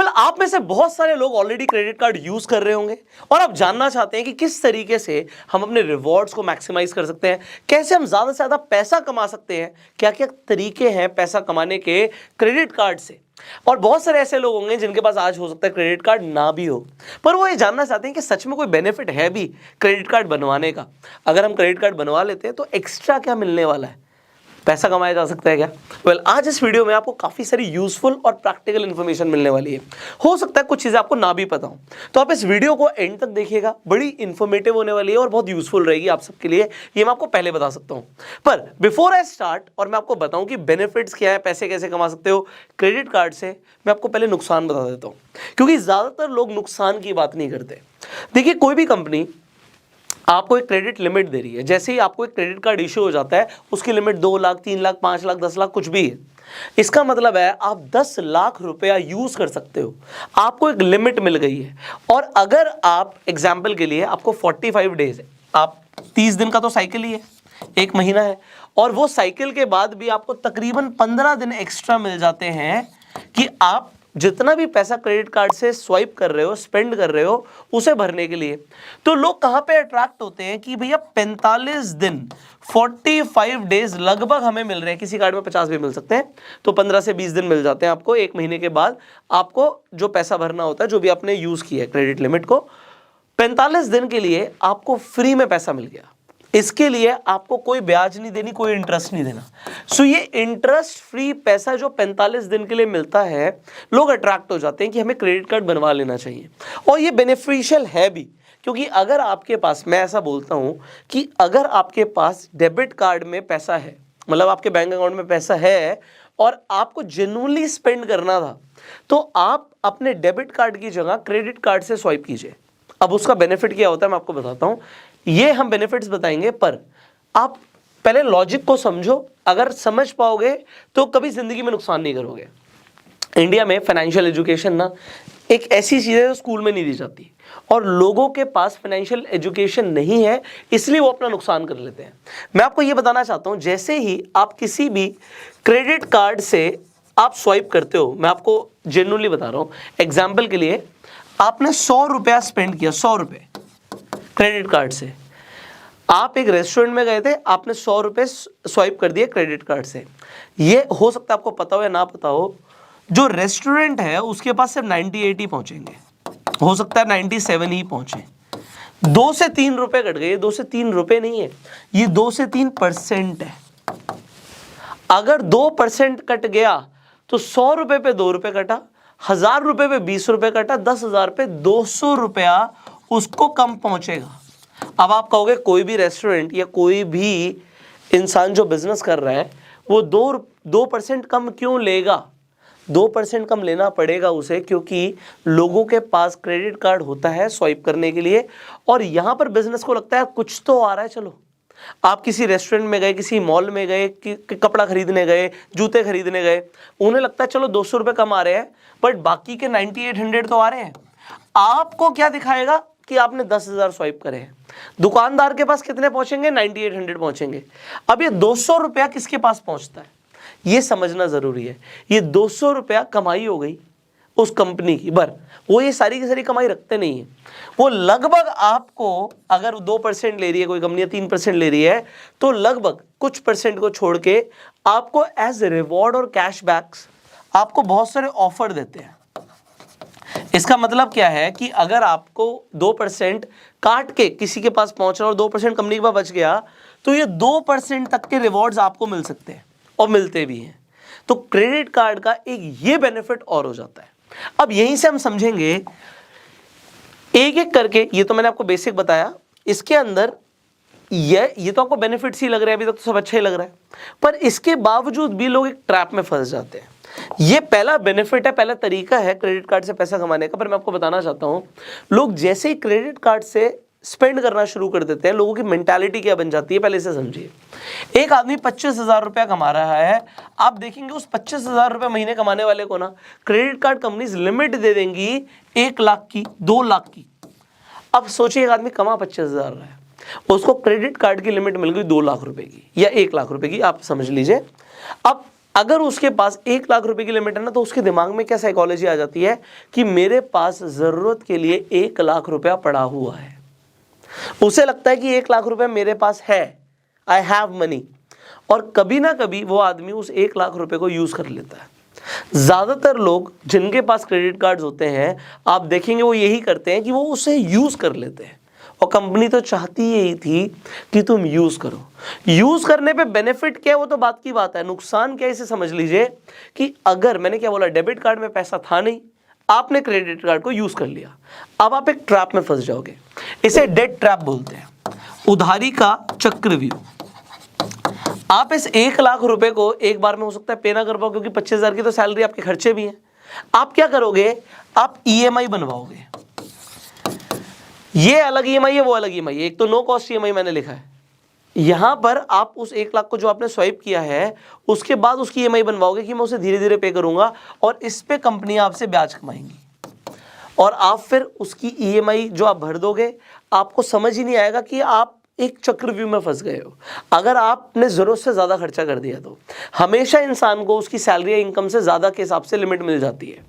आप में से बहुत सारे लोग ऑलरेडी क्रेडिट कार्ड यूज कर रहे होंगे और आप जानना चाहते हैं कि किस तरीके से हम अपने रिवॉर्ड्स को मैक्सिमाइज कर सकते हैं, कैसे हम ज्यादा से ज्यादा पैसा कमा सकते हैं, क्या क्या तरीके हैं पैसा कमाने के क्रेडिट कार्ड से। और बहुत सारे ऐसे लोग होंगे जिनके पास आज हो सकता है क्रेडिट कार्ड ना भी हो, पर वो ये जानना चाहते हैं कि सच में कोई बेनिफिट है भी क्रेडिट कार्ड बनवाने का। अगर हम क्रेडिट कार्ड बनवा लेते हैं तो एक्स्ट्रा क्या मिलने वाला है, पैसा कमाया जा सकता है क्या। आज इस वीडियो में आपको काफी सारी यूजफुल और प्रैक्टिकल इंफॉर्मेशन मिलने वाली है। हो सकता है कुछ चीजें आपको ना भी पता हो, तो आप इस वीडियो को एंड तक देखिएगा, बड़ी इंफॉर्मेटिव होने वाली है और बहुत यूजफुल रहेगी आप सबके लिए, ये मैं आपको पहले बता सकता हूं। पर बिफोर आई स्टार्ट और मैं आपको बताऊं कि बेनिफिट्स क्या है, पैसे कैसे कमा सकते हो क्रेडिट कार्ड से, मैं आपको पहले नुकसान बता देता हूं, क्योंकि ज्यादातर लोग नुकसान की बात नहीं करते। देखिए, कोई भी कंपनी आपको एक क्रेडिट लिमिट दे रही है, जैसे ही आपको एक क्रेडिट कार्ड इश्यू हो जाता है उसकी लिमिट 2 लाख, 3 लाख, 5 लाख, 10 लाख कुछ भी है। इसका मतलब है आप 10 लाख रुपया यूज कर सकते हो, आपको एक लिमिट मिल गई है। और अगर आप एग्जाम्पल के लिए आपको 45 डेज है, आप 30 दिन का तो साइकिल ही है, 1 महीना है, और वो साइकिल के बाद भी आपको तकरीबन 15 दिन एक्स्ट्रा मिल जाते हैं कि आप जितना भी पैसा क्रेडिट कार्ड से स्वाइप कर रहे हो, स्पेंड कर रहे हो, उसे भरने के लिए। तो लोग कहां पे अट्रैक्ट होते हैं कि भैया 45 दिन, 45 डेज लगभग हमें मिल रहे हैं, किसी कार्ड में 50 भी मिल सकते हैं, तो 15 से 20 दिन मिल जाते हैं आपको 1 महीने के बाद। आपको जो पैसा भरना होता है, जो भी आपने यूज किया है क्रेडिट लिमिट को, 45 दिन के लिए आपको फ्री में पैसा मिल गया। इसके लिए आपको कोई ब्याज नहीं देनी, कोई इंटरेस्ट नहीं देना। सो ये इंटरेस्ट फ्री पैसा जो 45 दिन के लिए मिलता है, लोग अट्रैक्ट हो जाते हैं कि हमें क्रेडिट कार्ड बनवा लेना चाहिए। और ये बेनिफिशियल है भी, क्योंकि अगर आपके पास, मैं ऐसा बोलता हूं कि अगर आपके पास डेबिट कार्ड में पैसा है, मतलब आपके बैंक अकाउंट में पैसा है और आपको जेन्युइनली स्पेंड करना था, तो आप अपने डेबिट कार्ड की जगह क्रेडिट कार्ड से स्वाइप कीजिए। अब उसका बेनिफिट क्या होता है मैं आपको बताता हूं, ये हम बेनिफिट्स बताएंगे, पर आप पहले लॉजिक को समझो। अगर समझ पाओगे तो कभी जिंदगी में नुकसान नहीं करोगे। इंडिया में फाइनेंशियल एजुकेशन ना एक ऐसी चीज है जो स्कूल में नहीं दी जाती, और लोगों के पास फाइनेंशियल एजुकेशन नहीं है, इसलिए वो अपना नुकसान कर लेते हैं। मैं आपको ये बताना चाहता हूं, जैसे ही आप किसी भी क्रेडिट कार्ड से आप स्वाइप करते हो, मैं आपको जेन्युइनली बता रहा हूं, एग्जाम्पल के लिए आपने 100 रुपया स्पेंड किया, 100 रुपये क्रेडिट कार्ड से, आप एक रेस्टोरेंट में गए थे, आपने 100 रुपये स्वाइप कर दिए क्रेडिट कार्ड से। ये हो सकता है आपको पता हो या ना पता हो, जो रेस्टोरेंट है उसके पास सिर्फ 98 ही पहुंचेंगे, हो सकता है 97 ही पहुंचे। 2 से 3 रुपए कट गए, 2 से 3 रुपए नहीं है, ये 2 से 3% है। अगर 2% कट गया तो 100 रुपए पे 2 रुपए कटा, 1000 रुपए पे 20 रुपए कटा, 10,000 पे 200 रुपया उसको कम पहुंचेगा। अब आप कहोगे कोई भी रेस्टोरेंट या कोई भी इंसान जो बिजनेस कर रहा है वो 2% कम क्यों लेगा? 2% कम लेना पड़ेगा उसे, क्योंकि लोगों के पास क्रेडिट कार्ड होता है स्वाइप करने के लिए, और यहां पर बिजनेस को लगता है कुछ तो आ रहा है। चलो, आप किसी रेस्टोरेंट में गए, किसी मॉल में गए, कि कपड़ा खरीदने गए, जूते खरीदने गए, उन्हें लगता है चलो 200 रुपये कम आ रहे हैं, बट बाकी के 9800 तो आ रहे हैं। आपको क्या दिखाएगा कि आपने 10,000 स्वाइप करे हैं। दुकानदार के पास कितने पहुंचेंगे? 9800 पहुंचेंगे। अब ये 200 रुपया किसके पास पहुंचता है, ये समझना जरूरी है। ये 200 रुपया कमाई हो गई उस कंपनी की, बर वो ये सारी की सारी कमाई रखते नहीं है। वो लगभग आपको, अगर 2% ले रही है कोई कंपनी, 3% ले रही है, तो लगभग कुछ परसेंट को छोड़ के आपको एज रिवॉर्ड और कैशबैक्स आपको बहुत सारे ऑफर देते हैं। इसका मतलब क्या है कि अगर आपको 2% काट के किसी के पास पहुंच रहा है और 2% कंपनी के पास बच गया, तो ये 2% तक के रिवॉर्ड्स आपको मिल सकते हैं, और मिलते भी हैं। तो क्रेडिट कार्ड का एक ये बेनिफिट और हो जाता है। अब यहीं से हम समझेंगे एक एक करके, ये तो मैंने आपको बेसिक बताया, इसके अंदर ये तो आपको बेनिफिट्स ही लग रहे हैं, अभी तक तो सब अच्छा ही लग रहा है, पर इसके बावजूद भी लोग एक ट्रैप में फंस जाते हैं। ये पहला बेनिफिट है, पहला तरीका है क्रेडिट कार्ड से पैसा कमाने का। पर मैं आपको बताना चाहता हूं, लोग जैसे ही क्रेडिट कार्ड से स्पेंड करना शुरू कर देते हैं, लोगों की मेंटालिटी क्या बन जाती है पहले से समझिए। एक आदमी 25,000 रुपया कमा रहा है, आप देखेंगे उस 25,000 रुपये महीने कमाने वाले को ना क्रेडिट कार्ड कंपनीज लिमिट दे देंगी 1 लाख की, 2 लाख की। अब सोचिए, एक आदमी कमा 25,000 रहा है, उसको क्रेडिट कार्ड की लिमिट मिल गई 2 लाख रुपए की या 1 लाख रुपए की, आप समझ लीजिए। अब अगर उसके पास 1 लाख रुपए की लिमिट है ना, तो उसके दिमाग में क्या साइकोलॉजी आ जाती है कि मेरे पास जरूरत के लिए 1 लाख रुपया पड़ा हुआ है। उसे लगता है कि 1 लाख रुपया मेरे पास है, आई हैव मनी, और कभी ना कभी वो आदमी उस 1 लाख रुपए को यूज कर लेता है। ज्यादातर लोग जिनके पास क्रेडिट कार्ड्स होते हैं, आप देखेंगे वो यही करते हैं कि वो उसे यूज कर लेते हैं, और कंपनी तो चाहती यही थी कि तुम यूज करो। यूज करने पे बेनिफिट क्या है वो तो बात की बात है, नुकसान क्या है इसे समझ लीजिए कि अगर मैंने क्या बोला, डेबिट कार्ड में पैसा था नहीं, आपने क्रेडिट कार्ड को यूज कर लिया, अब आप एक ट्रैप में फंस जाओगे। इसे डेट ट्रैप बोलते हैं, उधारी का चक्रव्यूह। आप इस 1 लाख रुपए को एक बार में हो सकता है पे ना कर पाओ, क्योंकि 25,000 की तो सैलरी, आपके खर्चे भी हैं। आप क्या करोगे, आप ईएमआई बनवाओगे। ये अलग ईएमआई है, वो अलग ईएमआई है, एक तो नो कॉस्ट ईएमआई मैंने लिखा है। यहां पर आप उस 1 लाख को जो आपने स्वाइप किया है, उसके बाद उसकी ईएमआई बनवाओगे कि मैं उसे धीरे धीरे पे करूंगा, और इस पे कंपनियां आपसे ब्याज कमाएंगी, और आप फिर उसकी ईएमआई जो आप भर दोगे, आपको समझ ही नहीं आएगा कि आप एक चक्रव्यूह में फंस गए हो। अगर आपने जरूरत से ज्यादा खर्चा कर दिया तो हमेशा इंसान को उसकी सैलरी या इनकम से ज्यादा के हिसाब से लिमिट मिल जाती है,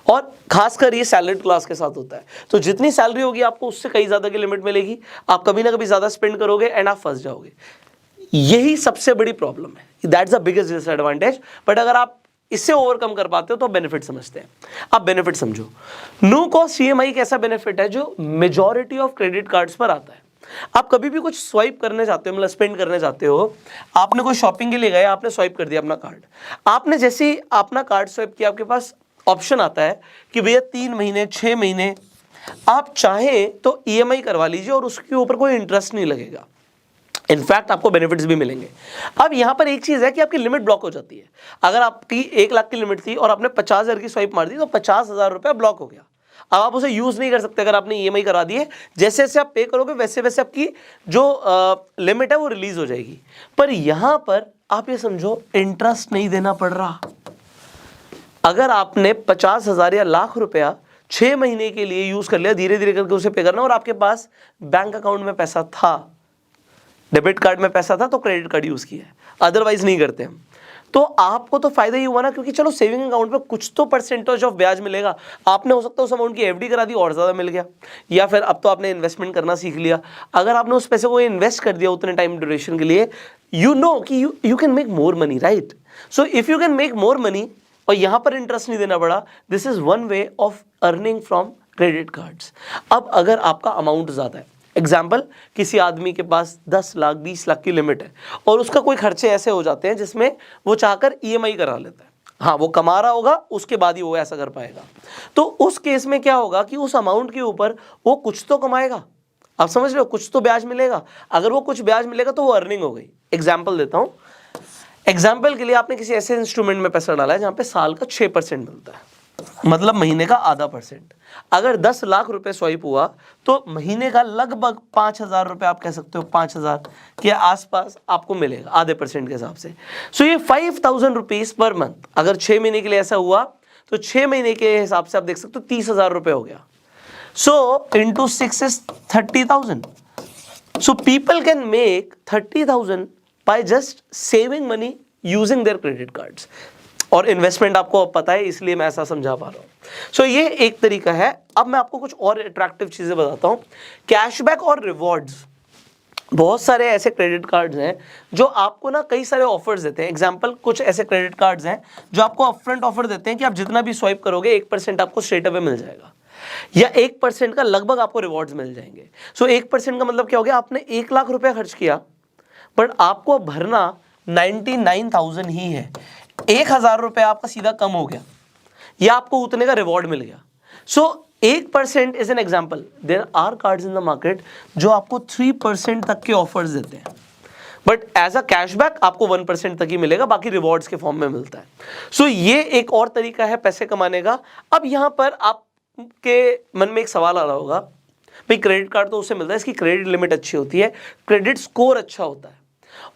और खासकर ये सैलरीड क्लास के साथ होता है। तो जितनी सैलरी होगी आपको उससे कहीं ज्यादा की लिमिट मिलेगी, आप कभी ना कभी ज्यादा स्पेंड करोगे एंड आप फंस जाओगे। यही सबसे बड़ी प्रॉब्लम है, that's the biggest disadvantage. But अगर आप इससे ओवरकम कर पाते हो तो बेनिफिट समझते हैं। अब बेनिफिट समझो, नो कॉस्ट ईएमआई एक ऐसा बेनिफिट है जो मेजॉरिटी ऑफ क्रेडिट कार्ड्स पर आता है। आप कभी भी कुछ स्वाइप करने जाते हो, मतलब स्पेंड करने जाते हो, आपने कोई शॉपिंग के लिए गए, आपने स्वाइप कर दिया अपना कार्ड, आपने जैसे ही अपना कार्ड स्वाइप किया, आपके पास ऑप्शन आता है कि भैया 3 महीने 6 महीने आप चाहें तो ईएमआई करवा लीजिए और उसके ऊपर कोई इंटरेस्ट नहीं लगेगा, इनफैक्ट आपको बेनिफिट्स भी मिलेंगे। अब यहां पर एक चीज है कि आपकी लिमिट ब्लॉक हो जाती है। अगर आपकी 1 लाख की लिमिट थी और आपने 50,000 की स्वाइप मार दी, तो 50,000 रुपया ब्लॉक हो गया। अब आप उसे यूज नहीं कर सकते अगर आपने ईएमआई करा दी है। जैसे जैसे आप पे करोगे वैसे वैसे आपकी जो लिमिट है वो रिलीज हो जाएगी। पर यहां पर आप ये समझो, इंटरेस्ट नहीं देना पड़ रहा। अगर आपने 50,000 या लाख रुपया 6 महीने के लिए यूज कर लिया, धीरे धीरे करके उसे पे करना, और आपके पास बैंक अकाउंट में पैसा था, डेबिट कार्ड में पैसा था, तो क्रेडिट कार्ड यूज किया है, अदरवाइज नहीं करते हम, तो आपको तो फायदा ही हुआ ना, क्योंकि चलो सेविंग अकाउंट पे कुछ तो परसेंटेज ऑफ ब्याज मिलेगा। आपने हो सकता है उस अमाउंट की एफडी करा दी और ज्यादा मिल गया, या फिर अब तो आपने इन्वेस्टमेंट करना सीख लिया। अगर आपने उस पैसे को इन्वेस्ट कर दिया उतने टाइम ड्यूरेशन के लिए, यू नो कि you can make more money, right? So if you can make more money और यहां पर इंटरेस्ट नहीं देना पड़ा, this is one way of earning from credit cards. अब अगर आपका अमाउंट ज्यादा है, एग्जाम्पल किसी आदमी के पास 10 लाख 20 लाख की लिमिट है और उसका कोई खर्चे ऐसे हो जाते हैं जिसमें वो चाहकर ईएमआई करा लेता है, हाँ वो कमा रहा होगा उसके बाद ही वो ऐसा कर पाएगा, तो उस केस में क्या होगा कि उस अमाउंट के ऊपर वो कुछ तो कमाएगा, आप समझ रहे हो, कुछ तो ब्याज मिलेगा। अगर वो कुछ ब्याज मिलेगा तो वो अर्निंग हो गई। एग्जाम्पल देता हूं, एग्जाम्पल के लिए आपने किसी ऐसे इंस्ट्रूमेंट में पैसा डाला है जहां पे साल का 6% मिलता है, मतलब महीने का आधा %। अगर 10 लाख रुपए स्वाइप हुआ तो महीने का लगभग 5,000 रुपए, आप कह सकते हो 5,000 के आसपास आपको मिलेगा आधे % के हिसाब से। सो ये 5,000 रुपीज पर मंथ, अगर 6 महीने के लिए ऐसा हुआ तो 6 महीने के हिसाब से आप देख सकते हो 30,000 रुपए हो गया। So into 6 is 30,000। So people can make 30,000 by just saving money using their credit cards. और इन्वेस्टमेंट आपको अब पता है, इसलिए मैं ऐसा समझा पा रहा हूं। सो ये एक तरीका है। अब मैं आपको कुछ और अट्रैक्टिव चीजें बताता हूं। कैशबैक और रिवॉर्ड्स, बहुत सारे ऐसे क्रेडिट कार्ड्स हैं जो आपको ना कई सारे ऑफर्स देते हैं। एग्जांपल, कुछ ऐसे क्रेडिट कार्ड्स हैं जो आपको अपफ्रंट ऑफर देते हैं कि आप जितना भी स्वाइप करोगे 1% आपको स्ट्रेट अवे मिल जाएगा, या 1% का लगभग आपको रिवॉर्ड्स मिल जाएंगे। सो 1% का मतलब क्या हो गया, आपने 1 लाख रुपया खर्च किया बट आपको भरना 99,000 ही है, 1,000 रुपए आपका सीधा कम हो गया, या आपको उतने का रिवॉर्ड मिल गया। So 1% is an example. There are cards in the market जो आपको 3% तक के ऑफर्स देते हैं, बट एज अ कैशबैक आपको 1% तक ही मिलेगा, बाकी रिवॉर्ड्स के फॉर्म में मिलता है। सो ये एक और तरीका है पैसे कमाने का। अब यहां पर आपके मन में एक सवाल आ रहा होगा, भाई क्रेडिट कार्ड तो उससे मिलता है, इसकी क्रेडिट लिमिट अच्छी होती है, क्रेडिट स्कोर अच्छा होता है,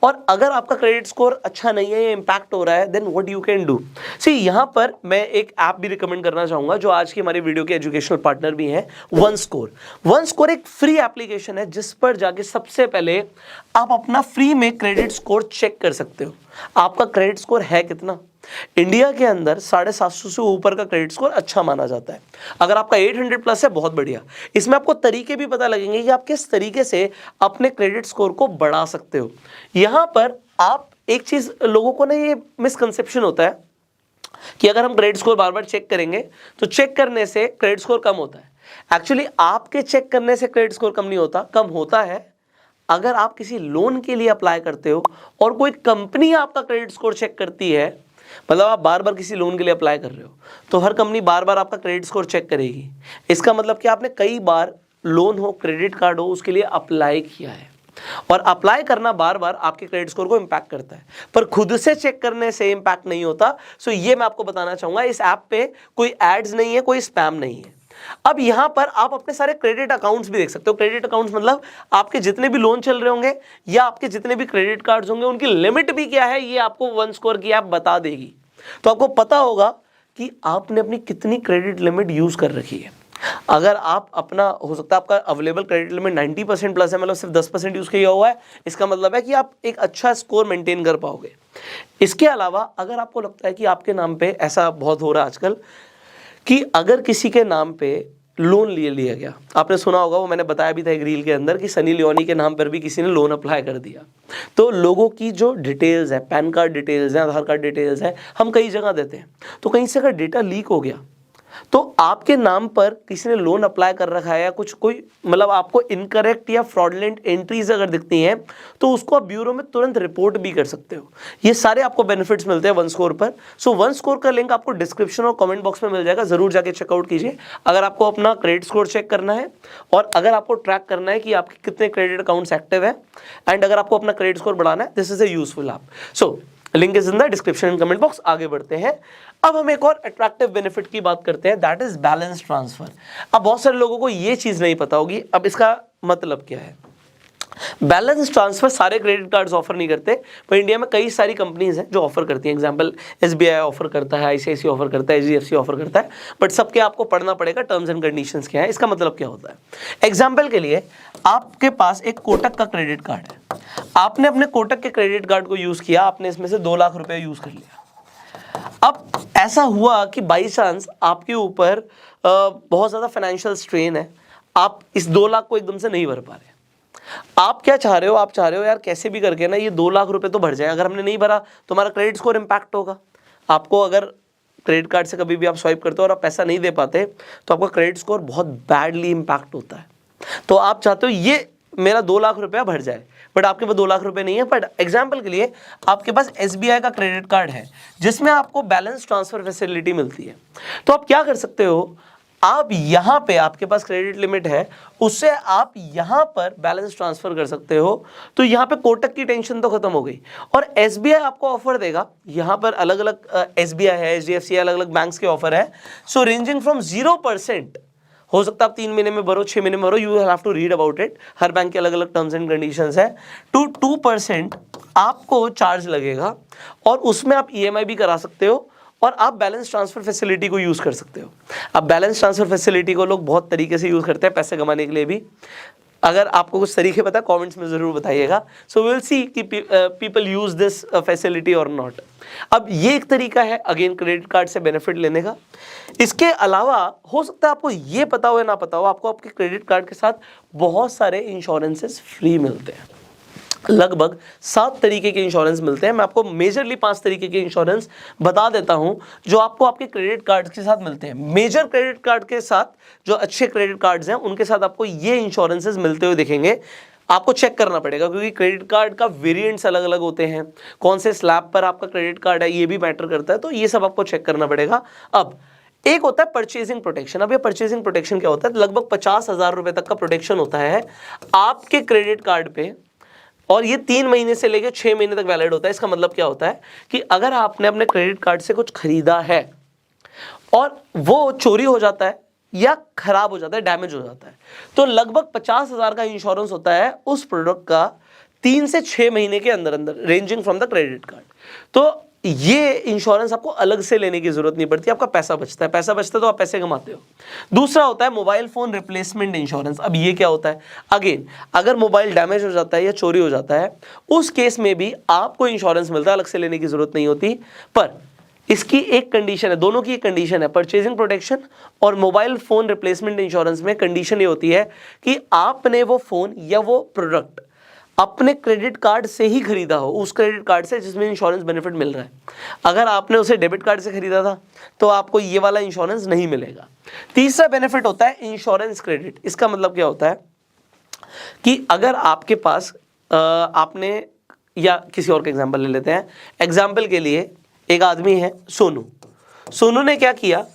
और अगर आपका क्रेडिट स्कोर अच्छा नहीं है या इंपैक्ट हो रहा है, then what you can do. See यहां पर मैं एक ऐप भी रिकमेंड करना चाहूंगा जो आज की हमारी वीडियो के एजुकेशनल पार्टनर भी हैं, वन स्कोर। वन स्कोर एक फ्री एप्लीकेशन है जिस पर जाके सबसे पहले आप अपना फ्री में क्रेडिट स्कोर चेक कर सकते हो, आपका क्रेडिट स्कोर है कितना। इंडिया के अंदर 750 से ऊपर का क्रेडिट स्कोर अच्छा माना जाता है। अगर आपका 800 प्लस है, बहुत बढ़िया। इसमें आपको तरीके भी पता लगेंगे कि आप किस तरीके से अपने क्रेडिट स्कोर को बढ़ा सकते हो। यहां पर आप एक चीज, लोगों को ना ये मिसकंसेप्शन होता है कि अगर हम क्रेडिट स्कोर बार बार चेक करेंगे तो चेक करने से क्रेडिट स्कोर कम होता है। एक्चुअली आपके चेक करने से क्रेडिट स्कोर कम नहीं होता, कम होता है अगर आप किसी लोन के लिए अप्लाई करते हो और कोई कंपनी आपका क्रेडिट स्कोर चेक करती है। मतलब आप बार बार किसी लोन के लिए अप्लाई कर रहे हो तो हर कंपनी बार बार आपका क्रेडिट स्कोर चेक करेगी। इसका मतलब कि आपने कई बार लोन हो, क्रेडिट कार्ड हो, उसके लिए अप्लाई किया है और अप्लाई करना बार बार आपके क्रेडिट स्कोर को इंपैक्ट करता है, पर खुद से चेक करने से इंपैक्ट नहीं होता। सो ये मैं आपको बताना चाहूंगा, इस ऐप पे कोई एड्स नहीं है, कोई स्पैम नहीं है। अब यहां पर आप अपने सारे क्रेडिट अकाउंट्स भी देख सकते हो। क्रेडिट अकाउंट्स मतलब आपके जितने भी लोन चल रहे होंगे या आपके जितने भी क्रेडिट कार्ड्स होंगे, उनकी लिमिट भी क्या है ये आपको वन स्कोर की ऐप बता देगी। तो आपको पता होगा कि आपने अपनी कितनी क्रेडिट लिमिट यूज कर रखी है। अगर आप अपना, हो सकता है आपका अवेलेबल क्रेडिट लिमिट 90% प्लस है, मतलब सिर्फ 10% यूज किया हुआ है, इसका मतलब है कि आप एक अच्छा स्कोर मेंटेन कर पाओगे। इसके अलावा अगर आपको लगता है कि आपके नाम पे, ऐसा बहुत हो रहा है आजकल कि अगर किसी के नाम पे लोन लिया गया, आपने सुना होगा, वो मैंने बताया भी था एक रील के अंदर कि सनी लियोनी के नाम पर भी किसी ने लोन अप्लाई कर दिया। तो लोगों की जो डिटेल्स है, पैन कार्ड डिटेल्स है, आधार कार्ड डिटेल्स है, हम कई जगह देते हैं, तो कहीं से अगर डेटा लीक हो गया तो आपके नाम पर किसी ने लोन अप्लाई कर रखा है या कुछ, कोई मतलब आपको इनकरेक्ट या फ्रॉडलेंट एंट्रीज अगर दिखती हैं तो उसको आप ब्यूरो में तुरंत रिपोर्ट भी कर सकते हो। ये सारे आपको बेनिफिट्स मिलते हैं वन स्कोर पर। सो वन स्कोर का लिंक आपको डिस्क्रिप्शन और कमेंट बॉक्स में मिल जाएगा, जरूर जाके चेकआउट कीजिए अगर आपको अपना क्रेडिट स्कोर चेक करना है और अगर आपको ट्रैक करना है कि आपके कितने क्रेडिट अकाउंट्स एक्टिव है एंड अगर आपको अपना क्रेडिट स्कोर बढ़ाना है। This is a useful app. So link is in the description and comment box. आगे बढ़ते हैं, अब हम एक और अट्रैक्टिव बेनिफिट की बात करते हैं, दैट इज बैलेंस ट्रांसफर। अब बहुत सारे लोगों को ये चीज नहीं पता होगी, अब इसका मतलब क्या है। बैलेंस ट्रांसफर सारे क्रेडिट कार्ड्स ऑफर नहीं करते, पर इंडिया में कई सारी कंपनीज हैं जो ऑफर करती हैं। एग्जांपल SBI ऑफर करता है, ICICI ऑफर करता है, HDFC ऑफर करता है, बट सबके आपको पढ़ना पड़ेगा टर्म्स एंड कंडीशंस क्या है। इसका मतलब क्या होता है। एग्जाम्पल के लिए आपके पास एक कोटक का क्रेडिट कार्ड है, आपने अपने कोटक के क्रेडिट कार्ड को यूज किया, आपने इसमें से 2 लाख रुपए यूज कर लिया। अब ऐसा हुआ कि बाई चांस आपके ऊपर बहुत ज्यादा फाइनेंशियल स्ट्रेन है, आप इस 2 लाख को एकदम से नहीं भर पा रहे। आप क्या चाह रहे हो, आप चाह रहे हो यार कैसे भी करके ना ये 2 लाख रुपए तो भर जाए। अगर हमने नहीं भरा तो हमारा क्रेडिट स्कोर इंपैक्ट होगा। आपको अगर क्रेडिट कार्ड से कभी भी आप स्वाइप करते हो और आप पैसा नहीं दे पाते तो आपका क्रेडिट स्कोर बहुत बैडली इंपैक्ट होता है। तो आप चाहते हो ये मेरा 2 लाख रुपया भर जाए, बट आपके पास 2 लाख रुपए नहीं है। बट एग्जाम्पल के लिए आपके पास SBI का क्रेडिट कार्ड है जिसमें आपको बैलेंस ट्रांसफर फैसिलिटी मिलती है। तो आप क्या कर सकते हो, आप यहां पे आपके पास क्रेडिट लिमिट है, उससे आप यहां पर बैलेंस ट्रांसफर कर सकते हो। तो यहां पे कोटक की टेंशन तो खत्म हो गई और SBI आपको ऑफर देगा। यहां पर अलग अलग SBI है, HDFC, अलग अलग बैंक्स के ऑफर है। सो रेंजिंग फ्रॉम 0%, हो सकता है आप 3 महीने में भरो, 6 महीने में भरो, you have to read about it, हर बैंक के अलग अलग टर्म्स एंड कंडीशंस है, टू 2% आपको चार्ज लगेगा और उसमें आप EMI भी करा सकते हो और आप बैलेंस ट्रांसफर फैसिलिटी को यूज कर सकते हो। अब बैलेंस ट्रांसफर फैसिलिटी को लोग बहुत तरीके से यूज करते हैं पैसे कमाने के लिए भी। अगर आपको कुछ तरीके पता है कमेंट्स में जरूर बताइएगा। सो विल सी कि पीपल यूज दिस फैसिलिटी और नॉट। अब ये एक तरीका है अगेन क्रेडिट कार्ड से बेनिफिट लेने का। इसके अलावा हो सकता है आपको ये पता हो या ना पता हो, आपको आपके क्रेडिट कार्ड के साथ बहुत सारे इंश्योरेंसेस फ्री मिलते हैं। लगभग 7 तरीके के इंश्योरेंस मिलते हैं। मैं आपको मेजरली 5 तरीके के इंश्योरेंस बता देता हूं जो आपको आपके क्रेडिट कार्ड के साथ मिलते हैं। मेजर क्रेडिट कार्ड के साथ, जो अच्छे क्रेडिट कार्ड्स हैं उनके साथ आपको ये इंश्योरेंसेस मिलते हुए दिखेंगे। आपको चेक करना पड़ेगा क्योंकि क्रेडिट कार्ड का वेरिएंट्स अलग अलग होते हैं, कौन से स्लैब पर आपका क्रेडिट कार्ड है ये भी मैटर करता है, तो ये सब आपको चेक करना पड़ेगा। अब एक होता है परचेजिंग प्रोटेक्शन। अब ये परचेजिंग प्रोटेक्शन क्या होता है, लगभग 50,000 रुपए तक का प्रोटेक्शन होता है आपके क्रेडिट कार्ड पे और ये 3 महीने से लेकर 6 महीने तक वैलिड होता है। इसका मतलब क्या होता है कि अगर आपने अपने क्रेडिट कार्ड से कुछ खरीदा है और वो चोरी हो जाता है या खराब हो जाता है, डैमेज हो जाता है, तो लगभग 50,000 का इंश्योरेंस होता है उस प्रोडक्ट का 3 से 6 महीने के अंदर अंदर, ranging from the credit card. तो ये इंश्योरेंस आपको अलग से लेने की जरूरत नहीं पड़ती, आपका पैसा बचता है। पैसा बचता है तो आप पैसे कमाते हो। दूसरा होता है मोबाइल फोन रिप्लेसमेंट इंश्योरेंस। अब ये क्या होता है, अगेन अगर मोबाइल डैमेज हो जाता है या चोरी हो जाता है उस केस में भी आपको इंश्योरेंस मिलता है, अलग से लेने की जरूरत नहीं होती। पर इसकी एक कंडीशन है, दोनों की एक कंडीशन है, परचेजिंग प्रोटेक्शन और मोबाइल फोन रिप्लेसमेंट इंश्योरेंस में कंडीशन ये होती है कि आपने वो फोन या वो प्रोडक्ट अपने क्रेडिट कार्ड से ही खरीदा हो, उस क्रेडिट कार्ड से जिसमें इंश्योरेंस बेनिफिट मिल रहा है। अगर आपने उसे डेबिट कार्ड से खरीदा था तो आपको ये वाला इंश्योरेंस नहीं मिलेगा। तीसरा बेनिफिट होता है इंश्योरेंस क्रेडिट। इसका मतलब क्या होता है कि अगर आपके पास आपने, या किसी और का एग्जाम्पल ले लेते हैं, एग्जाम्पल के लिए एक आदमी है सोनू। सोनू ने क्या किया,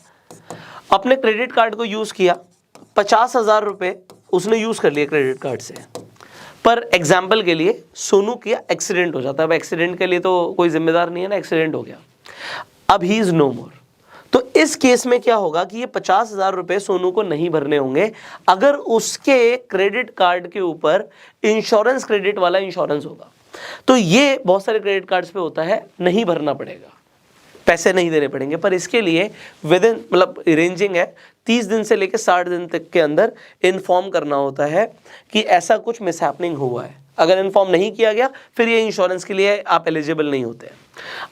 अपने क्रेडिट कार्ड को यूज किया, 50,000 रुपए उसने यूज कर लिए क्रेडिट कार्ड से, पर एग्जाम्पल के लिए सोनू किया एक्सीडेंट हो जाता है। अब एक्सीडेंट के लिए तो कोई जिम्मेदार नहीं है ना, एक्सीडेंट हो गया, अब ही इज नो मोर। तो इस केस में क्या होगा कि ये 50,000 रुपए सोनू को नहीं भरने होंगे अगर उसके क्रेडिट कार्ड के ऊपर इंश्योरेंस क्रेडिट वाला इंश्योरेंस होगा। तो ये बहुत सारे क्रेडिट कार्ड्स पे होता है, नहीं भरना पड़ेगा, पैसे नहीं देने पड़ेंगे, पर इसके लिए विद इन, मतलब रेंजिंग है 30 दिन से लेकर 60 दिन तक के अंदर इन्फॉर्म करना होता है कि ऐसा कुछ मिसहैपनिंग हुआ है। अगर इन्फॉर्म नहीं किया गया फिर ये इंश्योरेंस के लिए आप एलिजिबल नहीं होते हैं।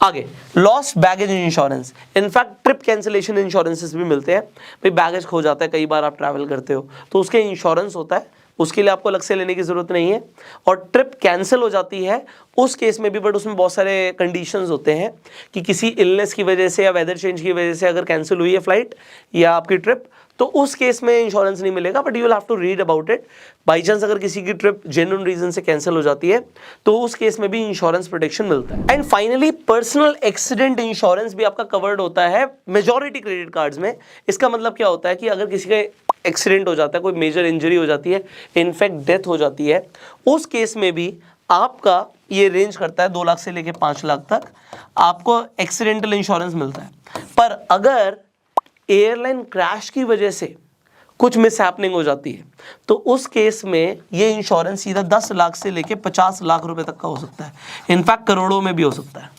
आगे, lost baggage insurance, in fact trip cancellation insurances भी मिलते हैं। भाई बैगेज खो जाता है, कई बार आप ट्रैवल करते हो तो उसके इंश्योरेंस होता है, उसके लिए आपको अलग से लेने की ज़रूरत नहीं है। और ट्रिप कैंसिल हो जाती है उस केस में भी, बट उसमें बहुत सारे कंडीशंस होते हैं कि किसी इलनेस की वजह से या वेदर चेंज की वजह से अगर कैंसिल हुई है फ्लाइट या आपकी ट्रिप, तो उस केस में इंश्योरेंस नहीं मिलेगा, but you will have to read about it. By chance अगर किसी की ट्रिप जेन्युइन रीजन से कैंसिल हो जाती है तो उस केस में भी इंश्योरेंस प्रोटेक्शन मिलता है। And finally, personal accident insurance भी आपका कवर्ड होता है मेजॉरिटी क्रेडिट कार्ड्स में। इसका मतलब क्या होता है कि अगर किसी का एक्सीडेंट हो जाता है, कोई मेजर इंजरी हो जाती है, इनफैक्ट डेथ हो जाती है, उस केस में भी आपका ये रेंज करता है 2 लाख से लेकर 5 लाख तक आपको एक्सीडेंटल इंश्योरेंस मिलता है। पर अगर एयरलाइन क्रैश की वजह से कुछ मिसहैपनिंग हो जाती है तो उस केस में ये इंश्योरेंस सीधा 10 लाख से लेकर 50 लाख रुपए तक का हो सकता है, इनफैक्ट करोड़ों में भी हो सकता है।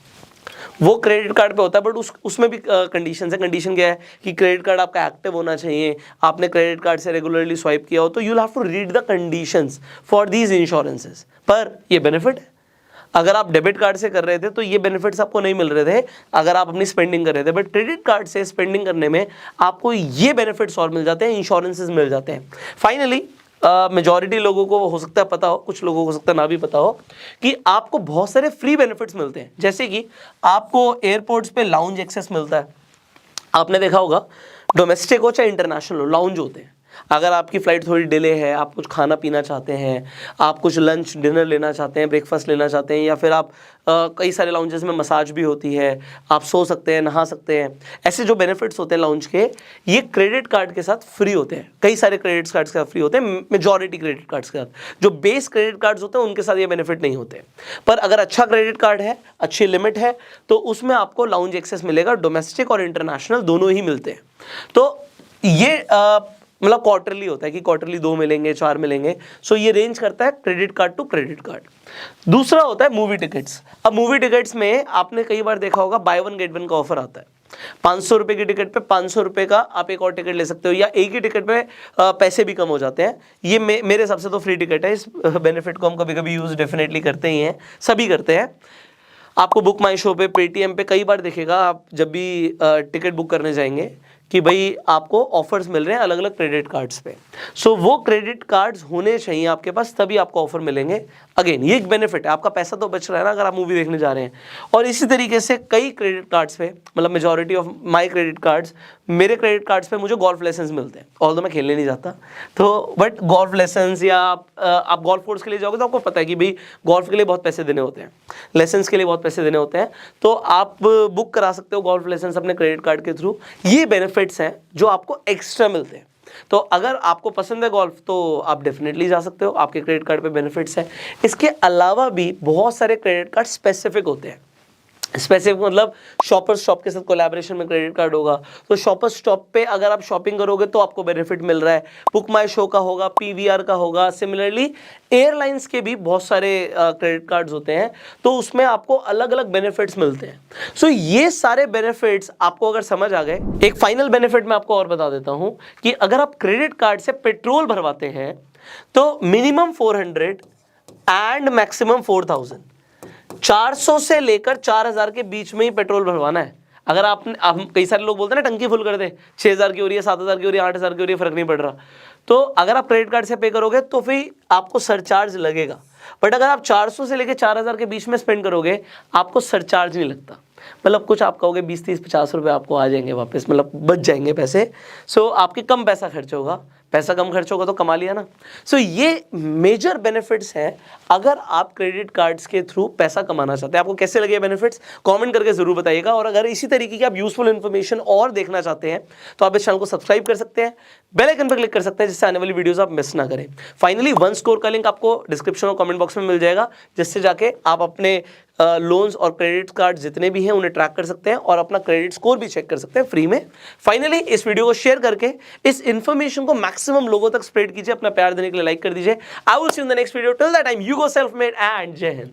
वो क्रेडिट कार्ड पे होता है, बट उसमें भी कंडीशन है। कंडीशन क्या है कि क्रेडिट कार्ड आपका एक्टिव होना चाहिए, आपने क्रेडिट कार्ड से रेगुलरली स्वाइप किया हो, तो you will have to read the conditions for these insurances. पर ये बेनिफिट है, अगर आप डेबिट कार्ड से कर रहे थे तो ये बेनिफिट्स आपको नहीं मिल रहे थे अगर आप अपनी स्पेंडिंग कर रहे थे, बट क्रेडिट कार्ड से स्पेंडिंग करने में आपको ये बेनिफिट्स और मिल जाते हैं, इंश्योरेंसेस मिल जाते हैं। फाइनली, मेजॉरिटी लोगों को हो सकता है पता हो, कुछ लोगों को हो सकता है ना भी पता हो कि आपको बहुत सारे फ्री बेनिफिट्स मिलते हैं। जैसे कि आपको एयरपोर्ट्स पे लाउंज एक्सेस मिलता है। आपने देखा होगा डोमेस्टिक हो चाहे इंटरनेशनल हो, लाउंज होते हैं। अगर आपकी फ़्लाइट थोड़ी डिले है, आप कुछ खाना पीना चाहते हैं, आप कुछ लंच डिनर लेना चाहते हैं, ब्रेकफास्ट लेना चाहते हैं, या फिर आप कई सारे लाउंजेस में मसाज भी होती है, आप सो सकते हैं, नहा सकते हैं, ऐसे जो बेनिफिट्स होते हैं लाउंज के, ये क्रेडिट कार्ड के साथ फ्री होते हैं। कई सारे क्रेडिट कार्ड्स के साथ फ्री होते हैं, मेजॉरिटी क्रेडिट कार्ड्स के साथ। जो बेस क्रेडिट कार्ड्स होते हैं उनके साथ ये बेनिफिट नहीं होते, पर अगर अच्छा क्रेडिट कार्ड है, अच्छी लिमिट है, तो उसमें आपको लाउंज एक्सेस मिलेगा। डोमेस्टिक और इंटरनेशनल दोनों ही मिलते हैं। तो ये मतलब क्वार्टरली होता है कि क्वार्टरली 2 मिलेंगे, 4 मिलेंगे। सो ये रेंज करता है credit card to credit card. दूसरा होता है मूवी टिकट्स। अब मूवी टिकट्स में आपने कई बार देखा होगा बाय 1 गेट 1 का ऑफर आता है। 500 रुपए की टिकट पे 500 रुपए का आप एक और टिकट ले सकते हो, या एक ही टिकट पे पैसे भी कम हो जाते हैं। ये मेरे हिसाब से तो फ्री टिकट है। इस बेनिफिट को हम कभी कभी यूज डेफिनेटली करते ही हैं, सभी करते हैं। आपको बुक माई शो पे, पेटीएम पे कई बार दिखेगा, आप जब भी टिकट बुक करने जाएंगे कि भाई आपको ऑफर्स मिल रहे हैं अलग अलग क्रेडिट कार्ड्स पे। सो वो क्रेडिट कार्ड्स होने चाहिए आपके पास, तभी आपको ऑफर मिलेंगे। अगेन ये एक बेनिफिट है, आपका पैसा तो बच रहा है ना अगर आप मूवी देखने जा रहे हैं। और इसी तरीके से कई क्रेडिट कार्ड्स पे, मतलब majority of my credit cards, मेरे क्रेडिट कार्ड्स पे मुझे गोल्फ लेसन्स मिलते हैं। ऑल्दो मैं खेलने नहीं जाता, तो बट गोल्फ लेसन्स, या आप गोल्फ कोर्स के लिए जाओगे तो आपको पता है कि भाई गोल्फ के लिए बहुत पैसे देने होते हैं, लेसन्स के लिए बहुत पैसे देने होते हैं, तो आप बुक करा सकते हो गोल्फ लेसन्स अपने क्रेडिट कार्ड के थ्रू। ये बेनिफिट्स हैं जो आपको एक्स्ट्रा मिलते हैं। तो अगर आपको पसंद है गोल्फ तो आप डेफिनेटली जा सकते हो, आपके क्रेडिट कार्ड पे बेनिफिट्स हैं। इसके अलावा भी बहुत सारे क्रेडिट कार्ड स्पेसिफिक होते हैं। स्पेसिफिक मतलब शॉपर्स शॉप के साथ कोलैबोरेशन में क्रेडिट कार्ड होगा, तो शॉपर्स शॉप पे अगर आप शॉपिंग करोगे तो आपको बेनिफिट मिल रहा है। बुक माई शो का होगा, पीवीआर का होगा। सिमिलरली एयरलाइंस के भी बहुत सारे क्रेडिट कार्ड्स होते हैं, तो उसमें आपको अलग अलग बेनिफिट्स मिलते हैं। सो ये सारे बेनिफिट्स आपको अगर समझ आ गए, एक फाइनल बेनिफिट मैं आपको और बता देता हूं कि अगर आप क्रेडिट कार्ड से पेट्रोल भरवाते हैं तो मिनिमम 400 एंड मैक्सिमम 4000, 400 से लेकर 4000 के बीच में ही पेट्रोल भरवाना है। अगर आपने, हम कई सारे लोग बोलते हैं ना टंकी फुल कर दे, 6,000 की हो रही है, 7,000 की हो रही है, 8,000 की हो रही है, फर्क नहीं पड़ रहा, तो अगर आप क्रेडिट कार्ड से पे करोगे तो फिर आपको सरचार्ज लगेगा। बट अगर आप 400 से लेकर 4,000 के बीच में स्पेंड करोगे आपको सरचार्ज नहीं लगता। मतलब कुछ आप कहोगे 20, 30, 50 रुपये आपको आ जाएंगे वापस, मतलब बच जाएंगे पैसे। सो आपके कम पैसा खर्च होगा, पैसा कम खर्च होगा तो कमा लिया ना। सो ये मेजर बेनिफिट्स हैं अगर आप क्रेडिट कार्ड्स के थ्रू पैसा कमाना चाहते हैं। आपको कैसे लगे बेनिफिट्स कमेंट करके जरूर बताइएगा। और अगर इसी तरीके की आप यूजफुल इन्फॉर्मेशन और देखना चाहते हैं तो आप इस चैनल को सब्सक्राइब कर सकते हैं, बेल आइकन पर क्लिक कर सकते हैं, जिससे आने वाली वीडियोस आप मिस ना करें। फाइनली वन स्टोर का लिंक आपको डिस्क्रिप्शन और कमेंट बॉक्स में मिल जाएगा, जिससे जाके आप अपने लोन्स और क्रेडिट कार्ड जितने भी हैं उन्हें ट्रैक कर सकते हैं और अपना क्रेडिट स्कोर भी चेक कर सकते हैं फ्री में। फाइनली इस वीडियो को शेयर करके इस इंफॉर्मेशन को मैक्सिमम लोगों तक स्प्रेड कीजिए। अपना प्यार देने के लिए लाइक कर दीजिए। I will see you in the next video. Till that time you go self made and जय हिंद।